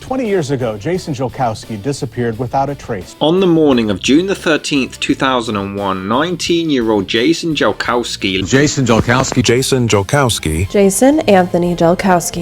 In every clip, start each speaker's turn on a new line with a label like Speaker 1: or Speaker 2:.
Speaker 1: 20 years ago, Jason Jolkowski disappeared without a trace.
Speaker 2: On the morning of June the 13th, 2001, 19-year-old Jason Jolkowski
Speaker 3: Jason Jolkowski
Speaker 4: Jason Anthony Jolkowski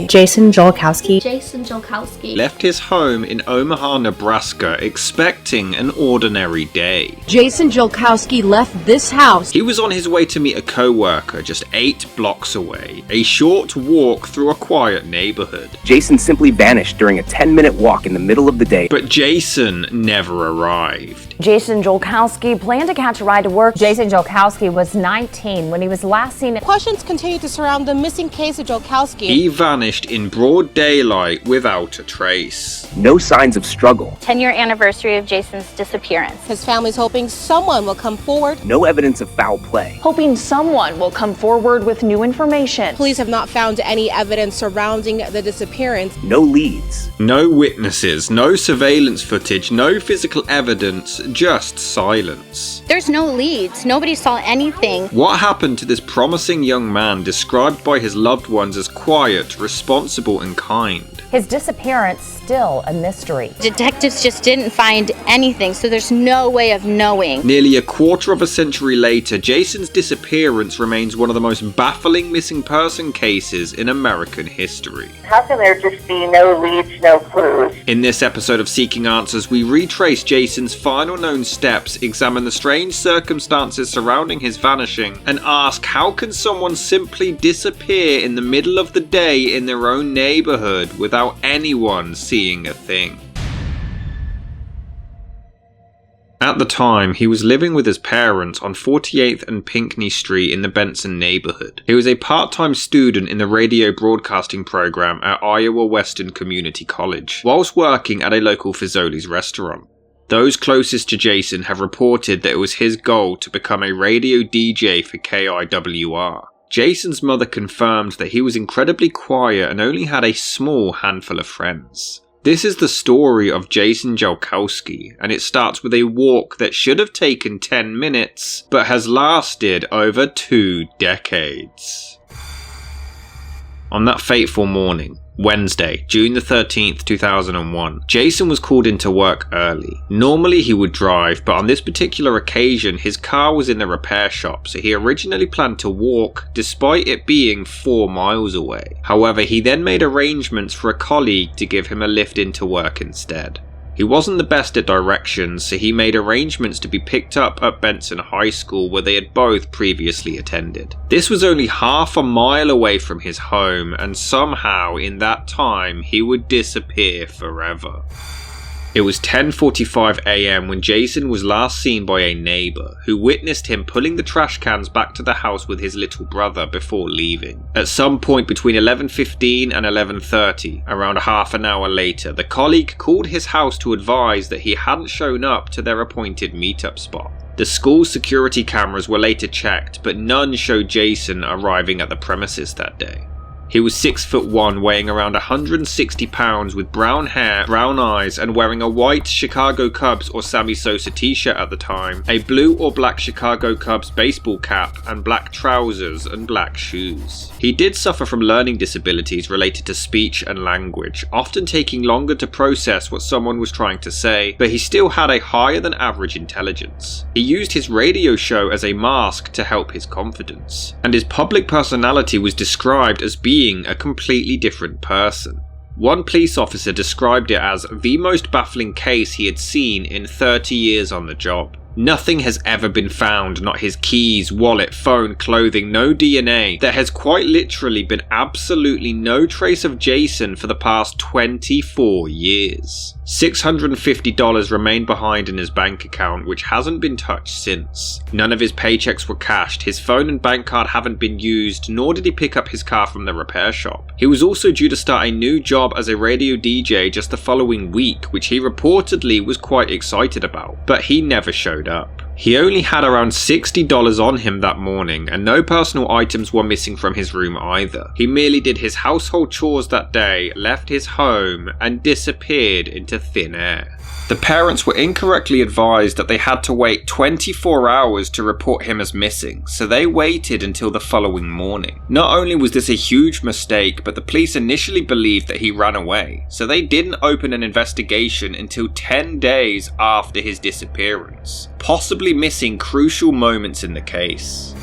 Speaker 2: left his home in Omaha, Nebraska, expecting an ordinary day.
Speaker 5: Jason Jolkowski left this house.
Speaker 2: He was on his way to meet a coworker just 8 blocks away, a short walk through a quiet neighborhood.
Speaker 6: Jason simply vanished during a 10-minute walk in the middle of the day.
Speaker 2: But Jason never arrived.
Speaker 7: Jason Jolkowski planned to catch a ride to work. Jason Jolkowski was 19 when he was last seen.
Speaker 8: Questions continue to surround the missing case of Jolkowski.
Speaker 2: He vanished in broad daylight without a trace.
Speaker 6: No signs of struggle.
Speaker 9: 10-year anniversary of Jason's disappearance.
Speaker 8: His family's hoping someone will come forward.
Speaker 6: No evidence of foul play.
Speaker 7: Hoping someone will come forward with new information.
Speaker 8: Police have not found any evidence surrounding the disappearance.
Speaker 6: No leads.
Speaker 2: No witnesses, no surveillance footage, no physical evidence, just silence.
Speaker 9: There's no leads. Nobody saw anything.
Speaker 2: What happened to this promising young man described by his loved ones as quiet, responsible and kind?
Speaker 7: His disappearance still a mystery.
Speaker 9: Detectives just didn't find anything, so there's no way of knowing.
Speaker 2: Nearly a quarter of a century later, Jason's disappearance remains one of the most baffling missing person cases in American history.
Speaker 10: How can there just be no leads, no clues?
Speaker 2: In this episode of Seeking Answers, we retrace Jason's final known steps, examine the strange circumstances surrounding his vanishing, and ask how can someone simply disappear in the middle of the day in their own neighborhood without anyone seeing a thing. At the time, he was living with his parents on 48th and Pinckney Street in the Benson neighborhood. He was a part-time student in the radio broadcasting program at Iowa Western Community College, whilst working at a local Fazoli's restaurant. Those closest to Jason have reported that it was his goal to become a radio DJ for KIWR. Jason's mother confirmed that he was incredibly quiet and only had a small handful of friends. This is the story of Jason Jolkowski, and it starts with a walk that should have taken 10 minutes, but has lasted over 2 decades. On that fateful morning, Wednesday, June the 13th, 2001, Jason was called into work early. Normally he would drive, but on this particular occasion his car was in the repair shop, so he originally planned to walk despite it being 4 miles away. However, he then made arrangements for a colleague to give him a lift into work instead. He wasn't the best at directions, so he made arrangements to be picked up at Benson High School where they had both previously attended. This was only half a mile away from his home, and somehow in that time he would disappear forever. It was 10:45 AM when Jason was last seen by a neighbour, who witnessed him pulling the trash cans back to the house with his little brother before leaving. At some point between 11:15 and 11:30, around half an hour later, the colleague called his house to advise that he hadn't shown up to their appointed meetup spot. The school's security cameras were later checked, but none showed Jason arriving at the premises that day. He was 6'1", weighing around 160 pounds, with brown hair, brown eyes, and wearing a white Chicago Cubs or Sammy Sosa t-shirt at the time, a blue or black Chicago Cubs baseball cap, and black trousers and black shoes. He did suffer from learning disabilities related to speech and language, often taking longer to process what someone was trying to say, but he still had a higher than average intelligence. He used his radio show as a mask to help his confidence, and his public personality was described as being a completely different person. One police officer described it as the most baffling case he had seen in 30 years on the job. Nothing has ever been found, not his keys, wallet, phone, clothing, no DNA. There has quite literally been absolutely no trace of Jason for the past 24 years. $650 remained behind in his bank account, which hasn't been touched since. None of his paychecks were cashed, his phone and bank card haven't been used, nor did he pick up his car from the repair shop. He was also due to start a new job as a radio DJ just the following week, which he reportedly was quite excited about, but he never showed up. He only had around $60 on him that morning, and no personal items were missing from his room either. He merely did his household chores that day, left his home, and disappeared into thin air. The parents were incorrectly advised that they had to wait 24 hours to report him as missing, so they waited until the following morning. Not only was this a huge mistake, but the police initially believed that he ran away, so they didn't open an investigation until 10 days after his disappearance, possibly missing crucial moments in the case.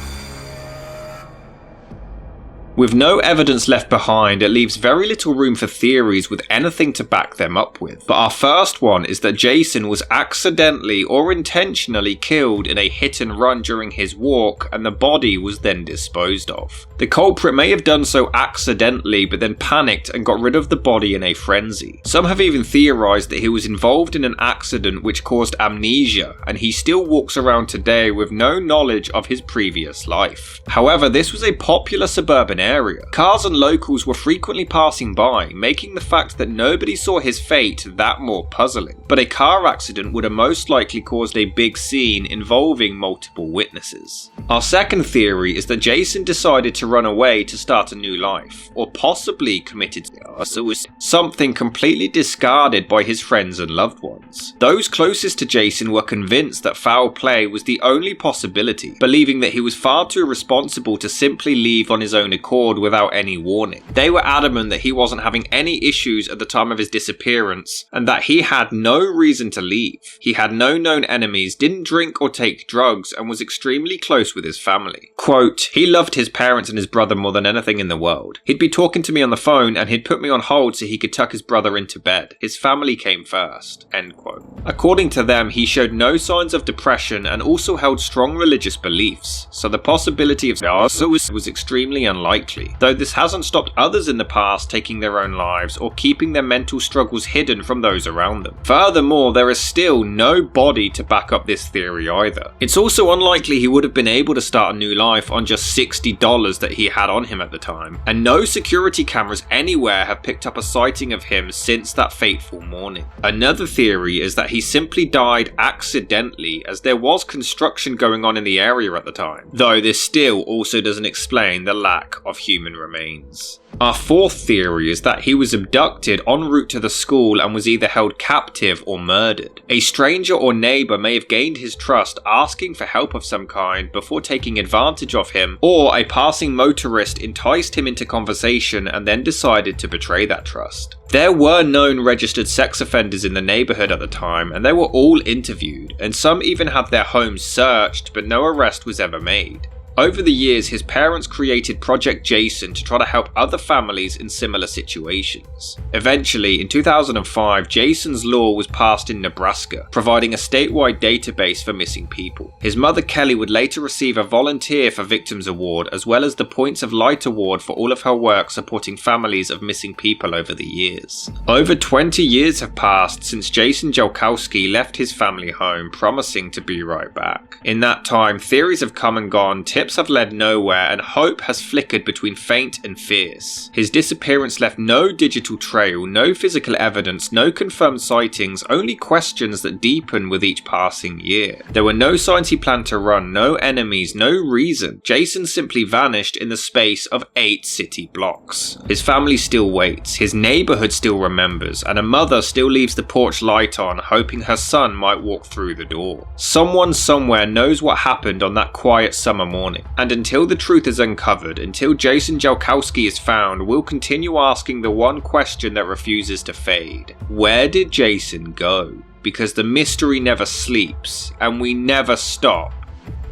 Speaker 2: With no evidence left behind, it leaves very little room for theories with anything to back them up with. But our first one is that Jason was accidentally or intentionally killed in a hit and run during his walk, and the body was then disposed of. The culprit may have done so accidentally, but then panicked and got rid of the body in a frenzy. Some have even theorized that he was involved in an accident which caused amnesia, and he still walks around today with no knowledge of his previous life. However, this was a popular suburban area. Cars and locals were frequently passing by, making the fact that nobody saw his fate that more puzzling. But a car accident would have most likely caused a big scene involving multiple witnesses. Our second theory is that Jason decided to run away to start a new life, or possibly committed suicide, something completely discarded by his friends and loved ones. Those closest to Jason were convinced that foul play was the only possibility, believing that he was far too responsible to simply leave on his own accord without any warning. They were adamant that he wasn't having any issues at the time of his disappearance, and that he had no reason to leave. He had no known enemies, didn't drink or take drugs, and was extremely close with his family. Quote, "He loved his parents and his brother more than anything in the world. He'd be talking to me on the phone and he'd put me on hold so he could tuck his brother into bed. His family came first." End quote. According to them, he showed no signs of depression and also held strong religious beliefs, so the possibility of suicide was extremely unlikely. Though this hasn't stopped others in the past taking their own lives or keeping their mental struggles hidden from those around them. Furthermore, there is still no body to back up this theory either. It's also unlikely he would have been able to start a new life on just $60 that he had on him at the time, and no security cameras anywhere have picked up a sighting of him since that fateful morning. Another theory is that he simply died accidentally, as there was construction going on in the area at the time, though this still also doesn't explain the lack of human remains. Our fourth theory is that he was abducted en route to the school and was either held captive or murdered. A stranger or neighbour may have gained his trust asking for help of some kind before taking advantage of him, or a passing motorist enticed him into conversation and then decided to betray that trust. There were known registered sex offenders in the neighbourhood at the time, and they were all interviewed, and some even had their homes searched, but no arrest was ever made. Over the years, his parents created Project Jason to try to help other families in similar situations. Eventually, in 2005, Jason's Law was passed in Nebraska, providing a statewide database for missing people. His mother Kelly would later receive a Volunteer for Victims Award, as well as the Points of Light Award for all of her work supporting families of missing people over the years. Over 20 years have passed since Jason Jolkowski left his family home, promising to be right back. In that time, theories have come and gone, tips have led nowhere, and hope has flickered between faint and fierce. His disappearance left no digital trail, no physical evidence, no confirmed sightings, only questions that deepen with each passing year. There were no signs he planned to run, no enemies, no reason. Jason simply vanished in the space of 8 city blocks. His family still waits, his neighbourhood still remembers, and a mother still leaves the porch light on, hoping her son might walk through the door. Someone somewhere knows what happened on that quiet summer morning. And until the truth is uncovered, until Jason Jolkowski is found, we'll continue asking the one question that refuses to fade. Where did Jason go? Because the mystery never sleeps, and we never stop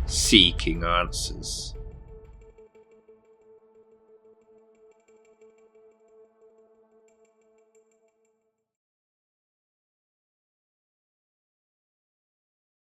Speaker 2: seeking answers.